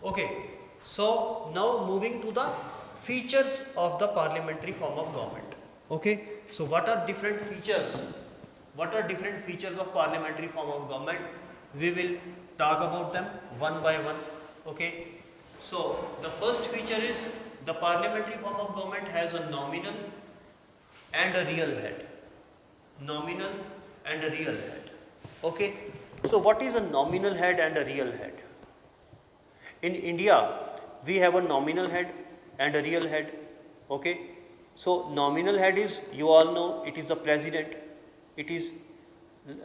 Okay, so now moving to the features of the parliamentary form of government. Okay, so what are different features? What are different features of parliamentary form of government? We will talk about them one by one. Okay, so the first feature is the parliamentary form of government has a nominal and a real head. Nominal and a real head. Okay, so what is a nominal head and a real head? In India, we have a nominal head and a real head. Okay, so nominal head is, you all know, it is the president. It is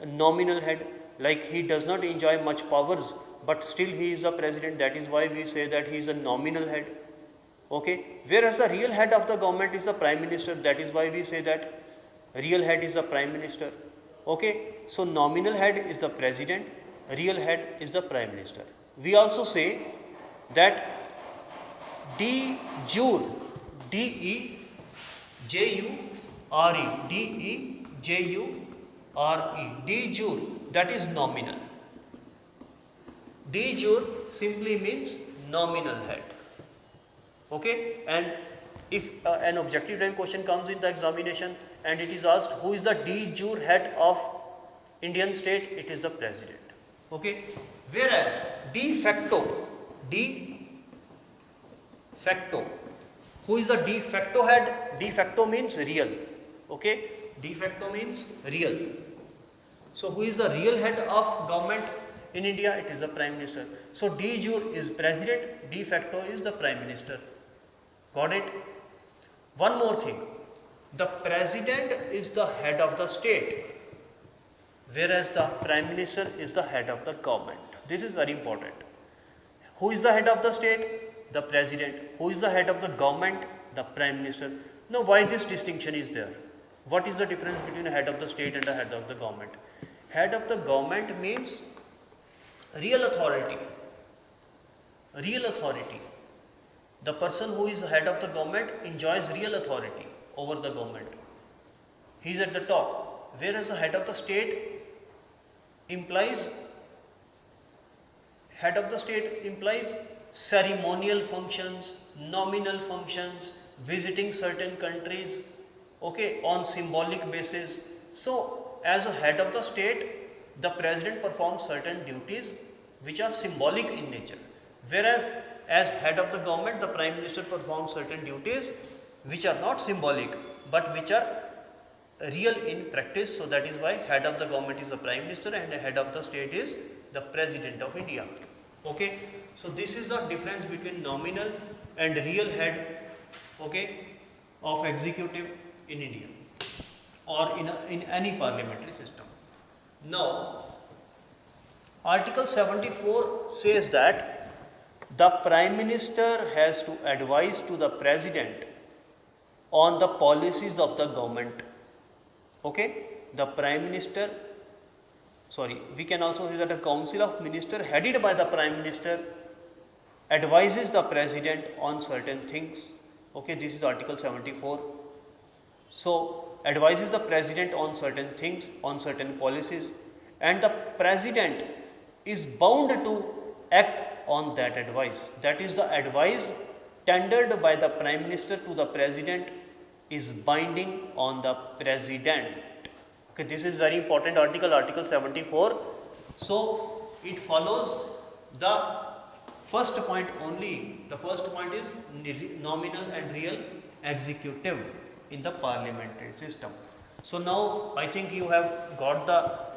a nominal head, like he does not enjoy much powers, but still he is a president. That is why we say that he is a nominal head. Okay, whereas the real head of the government is the prime minister. That is why we say that real head is the prime minister. Okay, so nominal head is the president, real head is the prime minister. We also say that de jure, D E J U R E, D E J U R E, de jure, that is nominal. De jure simply means nominal head. Okay, and if an objective type question comes in the examination and it is asked who is the de jure head of Indian state, it is the president. Okay, whereas de facto, de facto, who is the de facto head? De facto means real. Okay, de facto means real. So who is the real head of government in India? It is the prime minister. So de jure is president, de facto is the prime minister. Got it? One more thing, the president is the head of the state, whereas the prime minister is the head of the government. This is very important. Who is the head of the state? The president. Who is the head of the government? The prime minister. Now why this distinction is there? What is the difference between the head of the state and the head of the government? Head of the government means real authority. Real authority. The person who is the head of the government enjoys real authority over the government. He is at the top. Whereas the head of the state implies ceremonial functions, nominal functions, visiting certain countries, okay, on symbolic basis. So as a head of the state, the president performs certain duties which are symbolic in nature, whereas as head of the government, the prime minister performs certain duties which are not symbolic but which are real in practice. So that is why head of the government is the prime minister and the head of the state is the president of India. Okay, so this is the difference between nominal and real head, okay, of executive in India or in any parliamentary system. Now, Article 74 says that the prime minister has to advise to the president on the policies of the government. Okay, the prime minister, we can also say that a council of ministers headed by the prime minister advises the president on certain things. Okay, this is Article 74. So advises the president on certain things, on certain policies, and the president is bound to act on that advice. That is, the advice tendered by the prime minister to the president is binding on the president. Okay, this is very important article, Article 74. So it follows the first point only. The first point is nominal and real executive in the parliamentary system. So now I think you have got the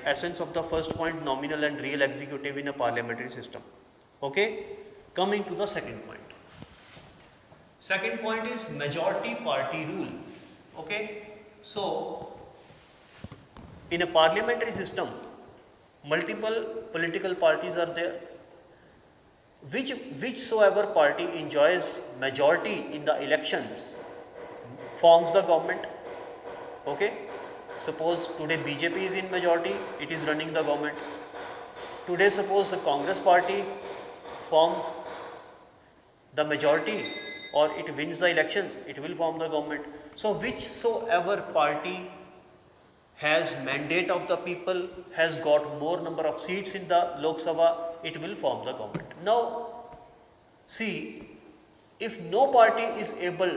essence of the first point, nominal and real executive in a parliamentary system. Okay, coming to the second point. Second point is majority party rule. Okay, so in a parliamentary system, multiple political parties are there. Whichsoever party enjoys majority in the elections forms the government. Okay, suppose today BJP is in majority, it is running the government. Today suppose the Congress party forms the majority or it wins the elections, it will form the government. So whichsoever party has mandate of the people, has got more number of seats in the Lok Sabha, it will form the government. Now, see, if no party is able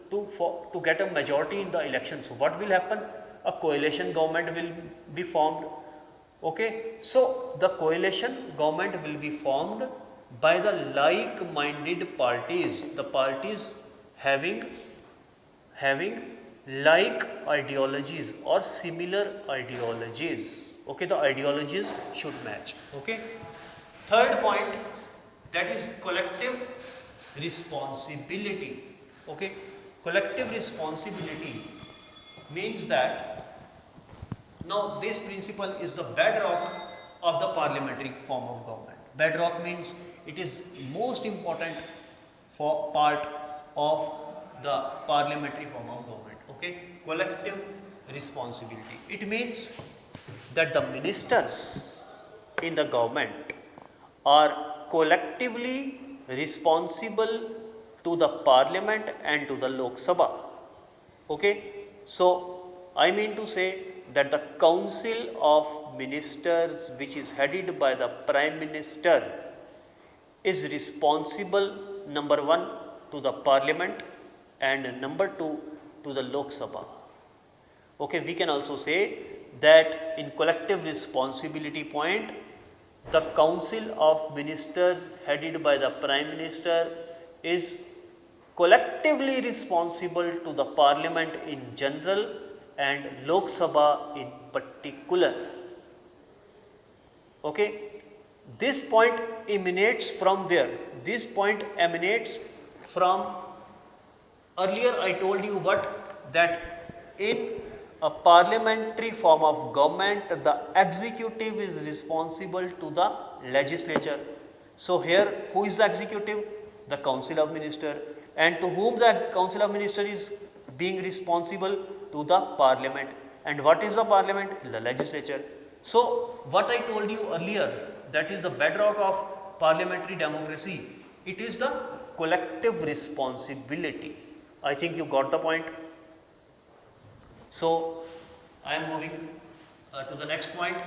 to get a majority in the election, so what will happen? A coalition government will be formed. Okay, so the coalition government will be formed by the like-minded parties, the parties having like ideologies or similar ideologies. Okay, the ideologies should match. Okay, third point, that is collective responsibility. Okay, collective responsibility means that now this principle is the bedrock of the parliamentary form of government. Bedrock means it is most important for part of the parliamentary form of government. Okay, collective responsibility. It means that the ministers in the government are collectively responsible to the parliament and to the Lok Sabha. Okay, so I mean to say that the council of ministers, which is headed by the prime minister, is responsible, number one, to the parliament and number two, to the Lok Sabha. Okay, we can also say that in collective responsibility point, the council of ministers headed by the prime minister is collectively responsible to the parliament in general and Lok Sabha in particular. Okay, this point emanates from where? This point emanates from, earlier I told you what, that in a parliamentary form of government, the executive is responsible to the legislature. So here, who is the executive? The council of minister. And to whom the council of minister is being responsible? To the parliament. And what is the parliament? The legislature. So what I told you earlier, that is the bedrock of parliamentary democracy. It is the collective responsibility. I think you got the point. So I am moving to the next point,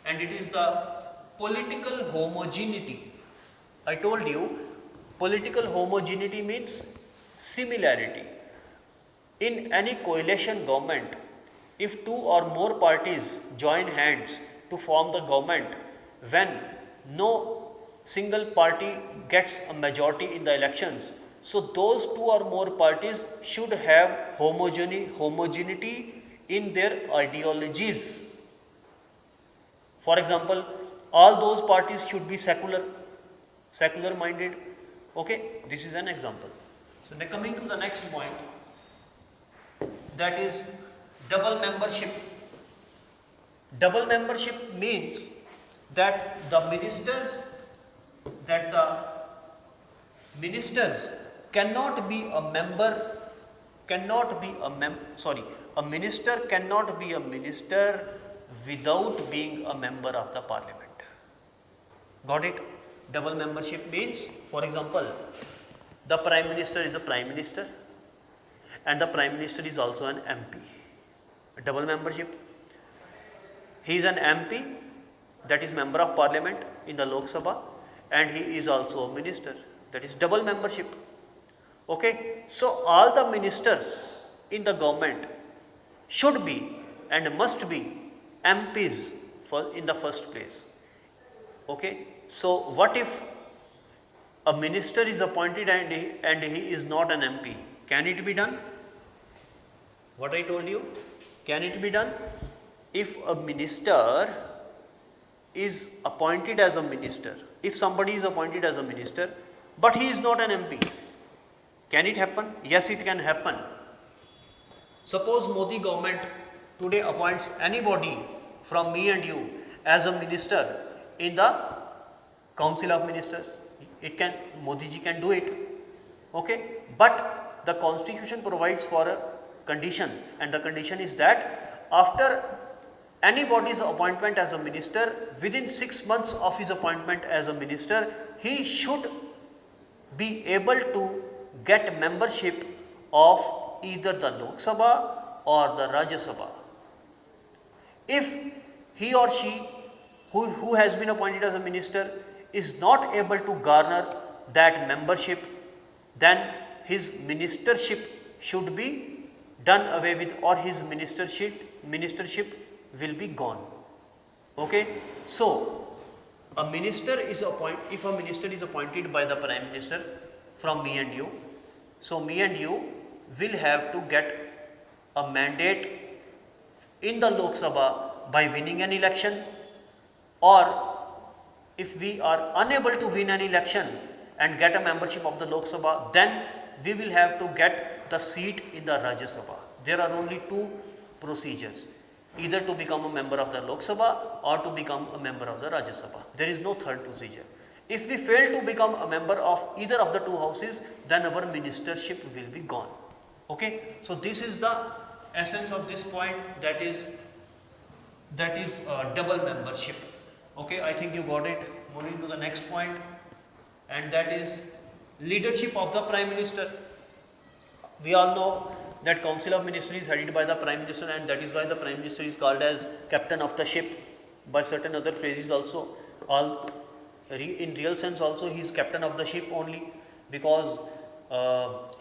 and it is the political homogeneity. I told you political homogeneity means similarity. In any coalition government, if two or more parties join hands to form the government, when no single party gets a majority in the elections, so those two or more parties should have homogeneity in their ideologies. For example, all those parties should be secular minded. Okay, this is an example. So now coming to the next point, that is double membership. Double membership means that the ministers cannot be a member, a minister cannot be a minister without being a member of the parliament. Got it? Double membership means, for example, the prime minister is a prime minister and the prime minister is also an MP. Double membership. He is an MP, that is member of parliament in the Lok Sabha, and he is also a minister, that is double membership. Okay, so all the ministers in the government should be and must be MPs in the first place. Okay, so what if a minister is appointed and he is not an MP? Can it be done? What I told you, can it be done? If a minister is appointed as a minister, if somebody is appointed as a minister but he is not an MP, can it happen? Yes, it can happen. Suppose Modi government today appoints anybody from me and you as a minister in the council of ministers. Modi ji can do it. Okay, but the constitution provides for a condition, and the condition is that after anybody's appointment as a minister, within 6 months of his appointment as a minister, he should be able to get membership of either the Lok Sabha or the Rajya Sabha. If he or she who has been appointed as a minister, is not able to garner that membership, then his ministership should be done away with, or his ministership will be gone. Okay. So a minister is if a minister is appointed by the Prime Minister from me and you, so me and you will have to get a mandate in the Lok Sabha by winning an election, or if we are unable to win an election and get a membership of the Lok Sabha, then we will have to get the seat in the Rajya Sabha. There are only two procedures, either to become a member of the Lok Sabha or to become a member of the Rajya Sabha. There is no third procedure. If we fail to become a member of either of the two houses, then our ministership will be gone. Okay. So this is the essence of this point, that is double membership. Okay, I think you got it. Moving to the next point, and that is leadership of the Prime Minister. We all know that Council of Ministry is headed by the Prime Minister, and that is why the Prime Minister is called as captain of the ship by certain other phrases also. In real sense also he is captain of the ship only, because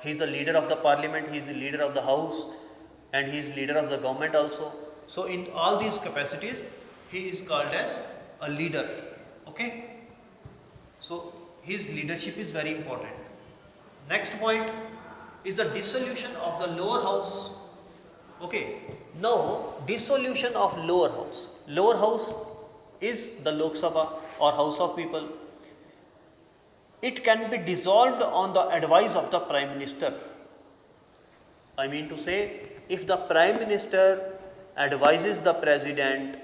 he is the leader of the parliament, he is the leader of the house, and he is leader of the government also. So in all these capacities he is called as a leader. Okay. So his leadership is very important. Next point is the dissolution of the lower house. Okay. Now dissolution of lower house. Lower house is the Lok Sabha or House of People. It can be dissolved on the advice of the Prime Minister. I mean to say, if the Prime Minister advises the President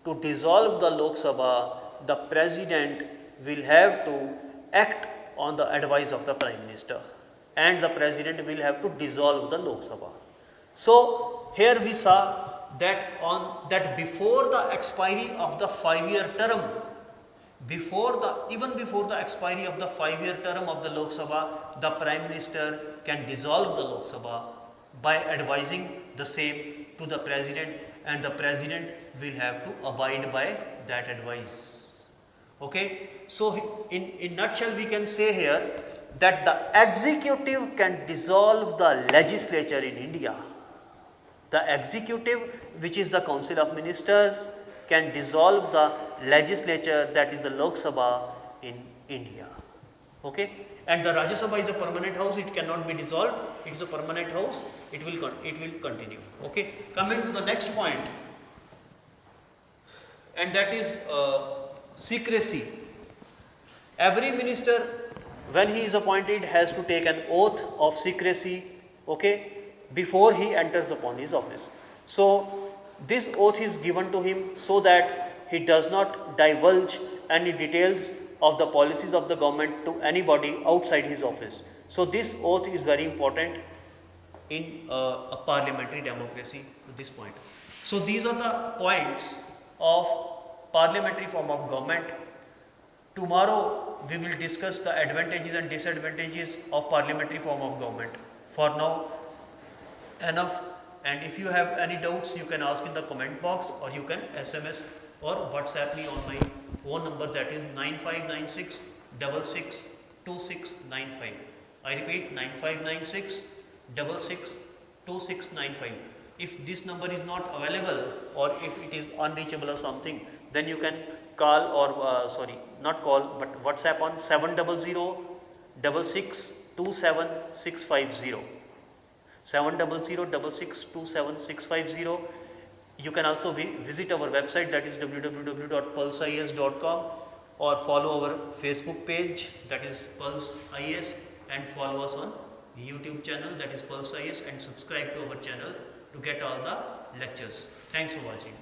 to dissolve the Lok Sabha, the President will have to act on the advice of the Prime Minister, and the President will have to dissolve the Lok Sabha. So here we saw that before the expiry of the 5-year term, even before the expiry of the 5-year term of the Lok Sabha, the Prime Minister can dissolve the Lok Sabha by advising the same to the President, and the President will have to abide by that advice. Okay. So in nutshell we can say here that the executive can dissolve the legislature in India. The executive, which is the Council of Ministers, can dissolve the legislature, that is the Lok Sabha in India. Okay. And the Rajya Sabha is a permanent house, it cannot be dissolved, it is a permanent house, it will continue. Okay. Coming to the next point, and that is secrecy. Every minister, when he is appointed, has to take an oath of secrecy, okay, before he enters upon his office. So this oath is given to him so that he does not divulge any details of the policies of the government to anybody outside his office. So this oath is very important in a parliamentary democracy to this point. So these are the points of parliamentary form of government. Tomorrow we will discuss the advantages and disadvantages of parliamentary form of government. For now, enough. And if you have any doubts, you can ask in the comment box, or you can SMS or WhatsApp me on my phone number, that is 9596 662695. I repeat, 9596 662695. If this number is not available, or if it is unreachable or something, then you can call, or not call, but WhatsApp on 700 6627 700 You can also visit our website, that is www.pulseis.com, or follow our Facebook page, that is Pulse IAS, and follow us on YouTube channel, that is Pulse IAS, and subscribe to our channel to get all the lectures. Thanks for watching.